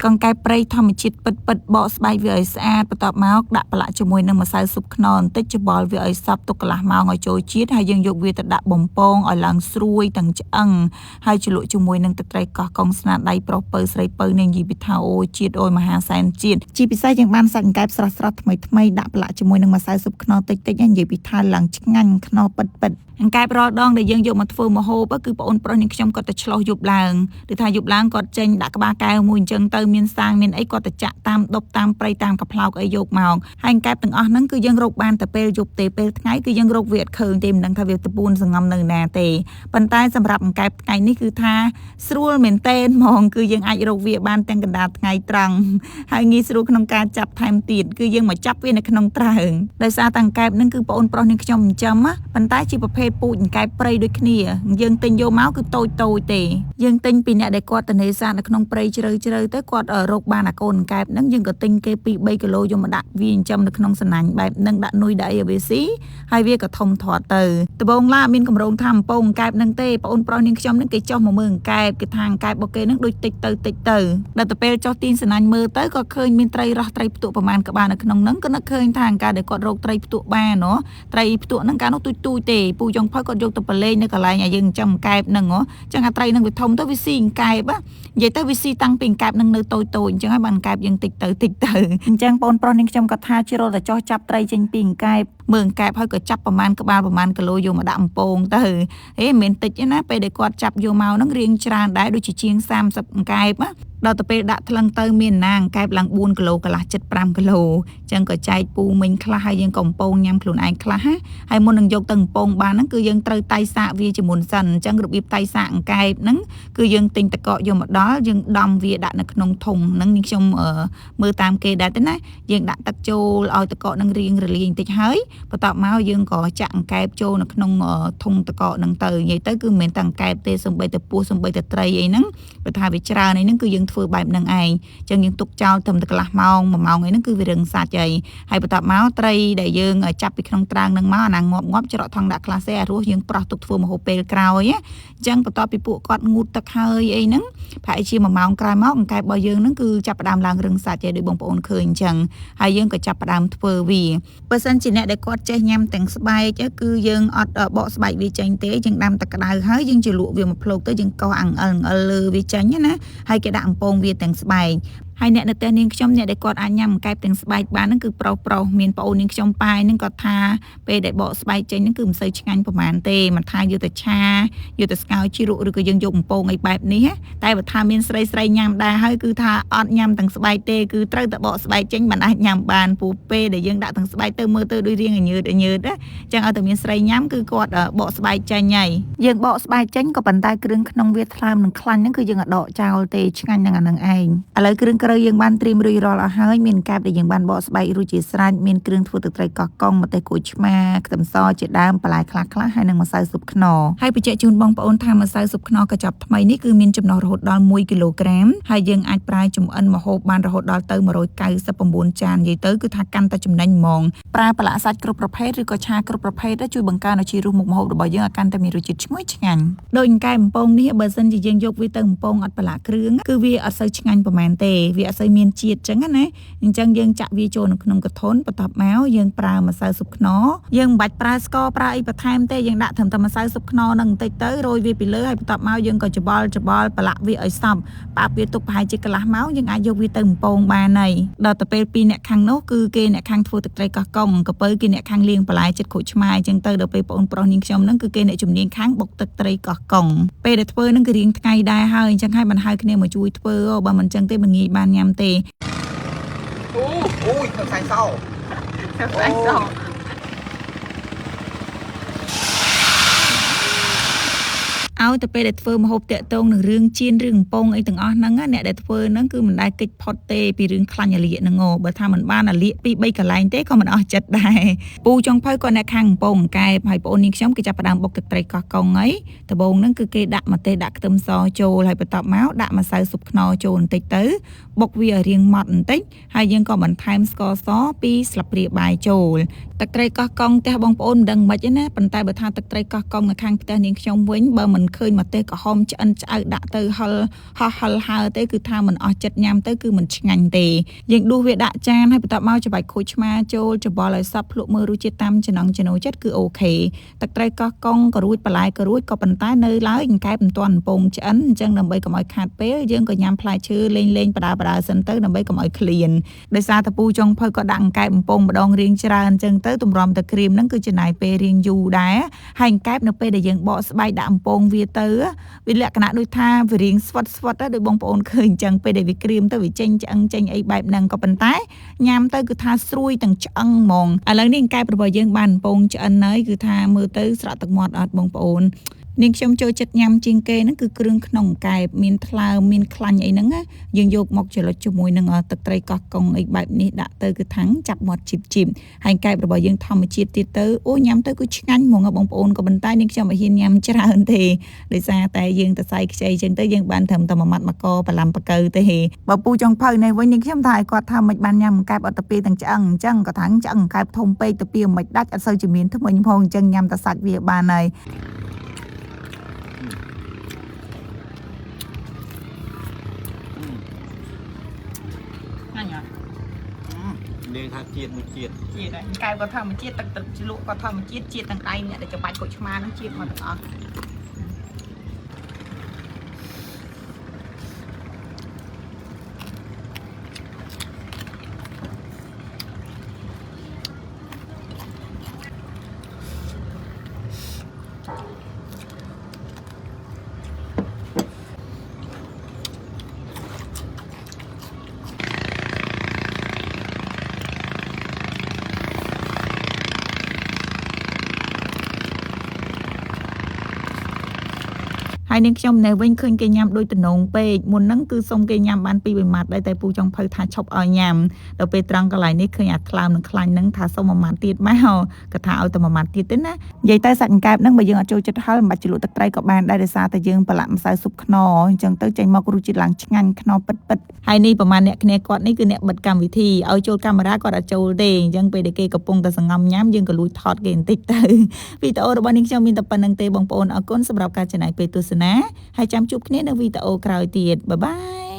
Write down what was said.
កង្កែបព្រៃធម្មជាតិពិតបកស្បែកវាឲ្យស្អាតបន្ទាប់មកដាក់ប្រឡាក់ជាមួយនឹងម្សៅស៊ុបខ្នុរបន្តិចច្បល់វាឲ្យសព្វទុកកន្លះម៉ោងឲ្យចូលជាតិហើយយើងយកវាទៅដាក់បំពងឲ្យឡើងស្រួយទាំងឆ្អឹងហើយជ្រលក់ជាមួយនឹងទឹកត្រីកោះកុងស្នាដៃប្រុសពៅស្រីពៅនាងយីពីថាអូជាតិអូយមហាសែនជាតិជាពិសេសយើងបានសាច់កង្កែបស្រស់ថ្មីដាក់ប្រឡាក់ជាមួយនឹងម្សៅស៊ុបខ្នុរតិចហើយនិយាយពីថាឡើងឆ្ងាញ់ខ្នុរពិតអង្កែបរាល់ដងដែលយើងយកមកធ្វើម្ហូបគឺបងអូនប្រុសនាងខ្ញុំគាត់ទៅឆ្លោះយប់ឡើងឬថាយប់ឡើងគាត់ចេញដាក់ក្បាលកែវមួយអញ្ចឹងទៅមានសាងមានអីគាត់ទៅចាក់តាមដប់តាមព្រៃតាមកផ្លោកអីយកមកហើយអង្កែបទាំងអស់ហ្នឹងគឺយើងរកបានតែពេលយប់ទេពេលថ្ងៃគឺយើងរកវាអត់ឃើញទេមិនដឹងថាវាទៅពួនសងំនៅណាទេប៉ុន្តែសម្រាប់អង្កែបថ្ងៃនេះគឺថាស្រួលមែនទែនហ្មងគឺយើងអាចរកវាបានទាំងកណ្ដាលថ្ងៃត្រង់ហើយងាយស្រួលក្នុងការចាប់ថែមទៀតគឺយើងមកចាប់វានៅក្នុងត្រើងដោយសារតែអង្កែបហ្នឹងគឺបងអូនប្រុសនាងខ្ញុំចិញ្ចឹមប៉ុន្តែជាប្រភេទពូជអង្កែបព្រៃដូចគ្នាយើងទិញយកមកគឺតូចទេយើងទិញពីអ្នកដែលគាត់ទៅនេសាទនៅក្នុងព្រៃជ្រៅទៅគាត់រកបានអាកូនអង្កែបហ្នឹងយើងក៏ទិញគេ2-3គីឡូយកមកដាក់វាចិញ្ចឹមនៅក្នុងសំណាញ់បែបហ្នឹងដាក់នុយដាក់អីឲ្យវាស៊ីហើយវាក៏ធំធាត់ទៅដំបូងឡាមានកម្រងថាអំពងអង្កែបហ្នឹងទេបងអូនប្រុសនាងខ្ញុំហ្នឹងគេចុះមកមើលអង្កែបគេថាអង្កែបរបស់គេហ្នឹងដូចតិចទៅដល់ទៅពេលចុះទីនសំណាញ់មើលទៅក៏ឃើញមានត្រីរ៉ស់ត្រីផ្ទក់ប្រមាណក្បាលនៅក្នុងហ្នឹងក៏នឹកឃើញថាអង្កែបដែលគាត់រកត្រីផ្ទក់បានត្រីផ្ទក់ហ្នឹងកាលនោះទូចទេពូចុងផៅគាត់យកទៅប្រឡែងនៅកន្លែងឲ្យយើងចិញ្ចឹមអង្កែបហ្នឹងចឹងអាត្រីហ្នឹងវាធំទៅវាស៊ីអង្កែបនិយាយទៅវាស៊ីតាំងពីអង្កែបហ្នឹងនៅតូចអញ្ចឹងហើយបានអង្កែបយើងតិចទៅអញ្ចឹងបងប្រុសនាងខ្ញុំក៏ថាជ្រុលតែចោះចាប់ត្រីចេញពីអង្កែបមើលអង្កែបហើយក៏ចាប់ប្រមាណក្បាលប្រមាណគីឡូយកមកដាក់អំពងទៅហេមិនមែនតិចទេណាពេលដែលគាត់ចាប់យកមកហ្នឹងរៀងច្រើនដែរដូចជាជាង30អង្កែបដល់ទៅពេលដាក់ថ្លឹងទៅមានណាអង្កែបឡើង4គីឡូកន្លះ75គីឡូអញ្ចឹងក៏ចែកពូមិញខ្លះហើយយើងក៏អំពងញ៉ាំខ្លួនឯងខ្លះហើយមុននឹងយកទៅអំពងបានហ្នឹងគឺយើងត្រូវតៃសាកវាជាមុនសិនអញ្ចឹងរបៀបតៃសាកអង្កែបហ្នឹងគឺយើងទិញតកកយកមកដល់យើងដំវាដាក់នៅក្នុងធុងហ្នឹងនាងខ្ញុំមើលតាមគេដែរទេណាយើងដាក់ទឹកចូលឲ្យតកកហ្នឹងរៀងរលាយបន្តិចហើយបន្ទាប់មកយើងក៏ចាក់អង្កែបចូលនៅក្នុងធុងតកកហ្នឹងទៅនិយាយទៅគឺមិនមែនតែអង្កែបទេសំបីតែពស់សំបីតែត្រីអីហ្នឹងបើថាវាច្រើនអីហ្នឹងគឺយើងធ្វើបែបហ្នឹងឯងអញ្ចឹងយើងទុកចោលត្រឹមតែកន្លះម៉ោង1ម៉ោងអីហ្នឹងគឺវារឹងសាច់ហើយបន្ទាប់មកត្រីដែលយើងចាប់ពីក្នុងត្រាំងហ្នឹងមកអាណាងាប់ច្រកថងដាក់ក្លាសេអារសយើងប្រោះទុកធ្វើម្ហូបពេលក្រោយអញ្ចឹងបន្ទាប់ពីពួកគាត់ងូតទឹកហើយអីហ្នឹងប្រហែលជា1ម៉ោងក្រោយមកអង្កែបរបស់យើងហ្នឹងគឺចាប់ផ្ដើមឡើងរឹងសាច់ហើយដូចបងប្អូនឃើញអញ្ចឹងហើយយើងក៏ចាប់ផ្ដើមធ្វើវាបើសិនជាអ្នកដែលគាត់ចេះញ៉ាំទាំងស្បែកគឺយើងអត់បកស្បែកវាចេញទេយើងដាំទឹកក្ដៅហើយយើងជ្រលក់វាមកភ្លុកទៅយើងកោសអង្អិលលើវាចេញណាហើយគេដាក់អំពងវាទាំងស្បែកហើយអ្នកនៅផ្ទះនាងខ្ញុំអ្នកដែលគាត់អាចញ៉ាំអង្កែបទាំងស្បែកបានហ្នឹងគឺប្រុសមានប្អូននាងខ្ញុំប៉ាយហ្នឹងគាត់ថាពេលដែលបកស្បែកចេញហ្នឹងគឺមិនសូវឆ្ងាញ់ប្រហែលទេមិនថាយកទៅឆាយកទៅស្ងោរជ្រក់ឬក៏យើងយកអំពងអីបែបនេះតែបើថាមានស្រីញ៉ាំដែរហើយគឺថាអត់ញ៉ាំទាំងស្បែកទេគឺត្រូវតែបកស្បែកចេញមិនអាចញ៉ាំបានពូពេលដែលយើងដាក់ទាំងស្បែកទៅមើលទៅដូចរៀងញើតណាចឹងឲ្យតែមានស្រីញ៉ាំគឺគាត់បកស្បែកចេញហើយយើងបកស្បែកចេញក៏ប៉ុន្តែគ្រឿងក្នុងវាថ្លើមនិងខ្លាញ់ហ្នឹងគឺយើងអត់ដកចោលទេឆ្ងាញ់នឹងអានឹងឯងឥឡូវគ្រឿងយើងបានត្រៀមរួចរាល់អស់ហើយមានកែបដែលយើងបានបកស្បែករួចជាស្រេចមានគ្រឿងធ្វើទឹកត្រីកោះកុងម្ទេសក្រូចឆ្មាខ្ទឹមសជាដើមបន្លែខ្លះហើយនិងម្សៅស៊ុបខ្នុរហើយបញ្ជាក់ជូនបងប្អូនថាម្សៅស៊ុបខ្នុរកញ្ចប់ថ្មីនេះគឺមានចំណុះរហូតដល់1គីឡូក្រាមហើយយើងអាចប្រើចម្អិនម្ហូបបានរហូតដល់ទៅ199ចាននិយាយទៅគឺថាកាន់តែចំណេញហ្មងប្រើប្រឡាក់សាច់គ្រប់ប្រភេទឬក៏ឆាគ្រប់ប្រភេទជួយបង្កើនឱជារសមុខម្ហូបរបស់យើងឲ្យកាន់តែមានរសជាតិឈ្ងុយឆ្ងាញ់ដូចអង្កែបបំពងនេះបើសិនជាយើងយកវាទៅបំពងអត់ប្រឡាក់គ្រឿងគឺវាអត់សូវឆ្ងាញ់ប្រហែលទេវាអត់សូវមានជាតិចឹងណាអញ្ចឹងយើងចាក់វាចូលនៅក្នុងកធុនបន្ទាប់មកយើងប្រើម្សៅស៊ុបខ្នុរយើងមិនបាច់ប្រើស្ករប្រើអីបន្ថែមទេយើងដាក់ត្រឹមតែម្សៅស៊ុបខ្នុរនឹងបន្តិចទៅរោយវាពីលើហើយបន្ទាប់មកយើងក៏ច្បល់ប្រឡាក់វាឲ្យសព្វប៉ាប់វាទុកប្រហែលជាកន្លះម៉ោងយើងអាចយកវាទៅបំពងបានហើយដល់ទៅពេល2អ្នកខាងនោះគឺគេអ្នកខាងធ្វើទឹកត្រីកោះកុងក៏ពៅគេអ្នកខាងលាងបន្លែចិត្តក្រូចឆ្មាអញ្ចឹងទៅដល់ពេលបងប្រុសនាងខ្ញុំហ្នឹងគឺគេអ្នកជំនាញខាងបុកទឹកត្រីកោះកុងពេលដែលធ្វើហ្នឹងគឺរៀងថ្ងៃដែរហើយអញ្ចឹងហើយបានហៅគ្នាមកជួយធ្វើបើមិនអញ្ចឹงទេមិនងាយបានញ៉ាំទេអូយទឹកសាច់សោឲ្យទៅពេលដែលធ្វើម្ហូបតាក់ទងនឹងរឿងជៀនរឿងកំពងអីទាំងអស់ហ្នឹងអ្នកដែលធ្វើហ្នឹងគឺមិនដែលកិច្ចផុតទេពីរឿងខ្លាញ់អាលៀកហ្នឹងបើថាមិនបានអាលៀក2-3កន្លែងទេក៏មិនអស់ចិត្តដែរពូចុងភៅក៏អ្នកខាងកំពងកែបហើយបងអូននាងខ្ញុំគេចាប់ផ្ដើមបុកទឹកត្រីកោះកុងអីដំបូងហ្នឹងគឺគេដាក់ម្ទេសដាក់ខ្ទឹមសចូលហើយបន្ទាប់មកដាក់ម្សៅស៊ុបខ្នុរចូលបន្តិចទៅបុកវាឲ្យរាងម៉ត់បន្តិចហើយយើងក៏បន្ថែមស្ករស2ស្លាបព្រាបាយចូលទឹកត្រីកោះកុងផ្ទះបងប្អូនមិនដឹងមិនទេណាប៉ុន្តែបើថាទឹកត្រីកោះកុងនៅខាងផ្ទះនាងខ្ញុំវិញបើមិន ឃើញមកទេក្រហមឆ្អិនឆ្អៅដាក់ទៅហិលហើទេគឺថាមិនអស់ចិត្តញ៉ាំទៅគឺមិនឆ្ងាញ់ទេយើងដួសវាដាក់ចានហើយបន្ទាប់មកច្របាច់ខូចឆ្មាចូលច្បល់ឲ្យសព្វភ្លក់មើលរសជាតិតាមចំណង់ចំណូលចិត្តគឺអូខេទឹកត្រីកោះកុងក៏រួចបន្លែក៏រួចក៏ប៉ុន្តែនៅឡើយអង្កែបមិនទាន់ពងឆ្អិនអញ្ចឹងដើម្បីកុំឲ្យខាតពេលយើងក៏ញ៉ាំផ្លែឈើលេងបដាសិនទៅដើម្បីកុំឲ្យឃ្លានដោយសារតពូចុងភៅក៏ដាក់អង្កែបបំពងម្ដងរៀងច្រើនអញ្ចឹងទៅទម្រាំទៅក្រៀមហ្នឹងគឺចំណាយពេលរៀងយូរដែរហើយអង្កែបនៅពេលដែលយើងបកស្បែកដាក់បំពងវាទៅវាលក្ខណៈដូចថាវារៀងស្វិតទៅដោយបងប្អូនឃើញអញ្ចឹងពេលដែលវាក្រៀមទៅវាចេញឆ្អឹងចេញអីបែបហ្នឹងក៏ប៉ុន្តែញ៉ាំទៅគឺថាស្រួយទាំងឆ្អឹងហ្មងឥឡូវនេះអង្កែបរបស់យើងបានបំពងឆ្អិនហើយគឺថាមើលទៅស្រក់ទឹកមាត់អត់បងប្អូននាងខ្ញុំចូលចិត្តញ៉ាំជាងគេហ្នឹងគឺគ្រឿងក្នុងកែបមានថ្លើមមានខ្លាញ់អីហ្នឹងយើងយកមកច្រឡុចជាមួយនឹងទឹកត្រីកោះកុងអីបែបនេះដាក់ទៅគឺថាំងចាប់មាត់ជីបហើយកែបរបស់យើងធម្មជាតិទៀតទៅអូញ៉ាំទៅគឺឆ្ងាញ់ហ្មងបងប្អូនក៏ប៉ុន្តែនាងខ្ញុំមិនហ៊ានញ៉ាំច្រើនទេដោយសារតែយើងទៅសៃខ្ចីចឹងទៅយើងបានត្រឹមតែមួយម៉ាត់មកកបន្លាំបកើទេបើពូចុងភៅនេះវិញនាងខ្ញុំថាឲ្យគាត់ថាមិនបានញ៉ាំកែបអត់ទៅពីទាំងឆ្អឹងអញ្ចឹងក៏ថាំងឆ្អឹងកែបធំពេកទៅពីមិនដាច់អត់សូវជាមានធ្មេញផងអញ្ចឹងញ៉ាំតែសាច់វាបានហើយនាងថាជាតិមួយជាតិហើយកែបក៏ធម្មជាតិទឹកជ្រលក់ក៏ធម្មជាតិជាតិទាំងដៃអ្នកដែលច្របាច់ខូចឆ្មានឹងជាតិមកទាំងអស់ហើយនាងខ្ញុំនៅវិញឃើញគេញ៉ាំដូចតំណងពេកមុនហ្នឹងគឺសុំគេញ៉ាំបាន2-3ម៉ាត់ដែរតែពូចង់ភៅថាឈប់ឲ្យញ៉ាំដល់ពេលត្រង់កន្លែងនេះឃើញអាថ្លើមនឹងខ្លាញ់ហ្នឹងថាសុំ1ម៉ាត់ទៀតមកគាត់ថាឲ្យតែ1ម៉ាត់ទៀតទេណានិយាយតែសាច់អង្កែបហ្នឹងបើយើងអត់ចូលចិត្តហឹលមិនបាច់ជ្រលក់ទឹកត្រីក៏បានដែរដោយសារតែយើងប្រឡាក់ម្សៅស៊ុបខ្នុរអញ្ចឹងទៅចេញមករសជាតិឡើងឆ្ងាញ់ខ្នុរពិតហើយនេះប្រហែលអ្នកគ្នាគាត់នេះគឺអ្នកបិទកម្មវិធីឲ្យចូលកាមេរ៉ាគាត់អត់ចូលទេអញ្ចឹងពេលដែលគេកំពុងតែសង្ងំញ៉ាំយើងក៏លួចថតគេបន្តិចទៅវីដេអូរបស់នាងខ្ញុំមានតែប៉ុណ្្នឹងទេបងប្អូនអរគុណសម្រាប់ការចំណាយពេលទស្សនាហើយចាំជួបគ្នានៅវីដេអូក្រោយទៀតបាយបាយ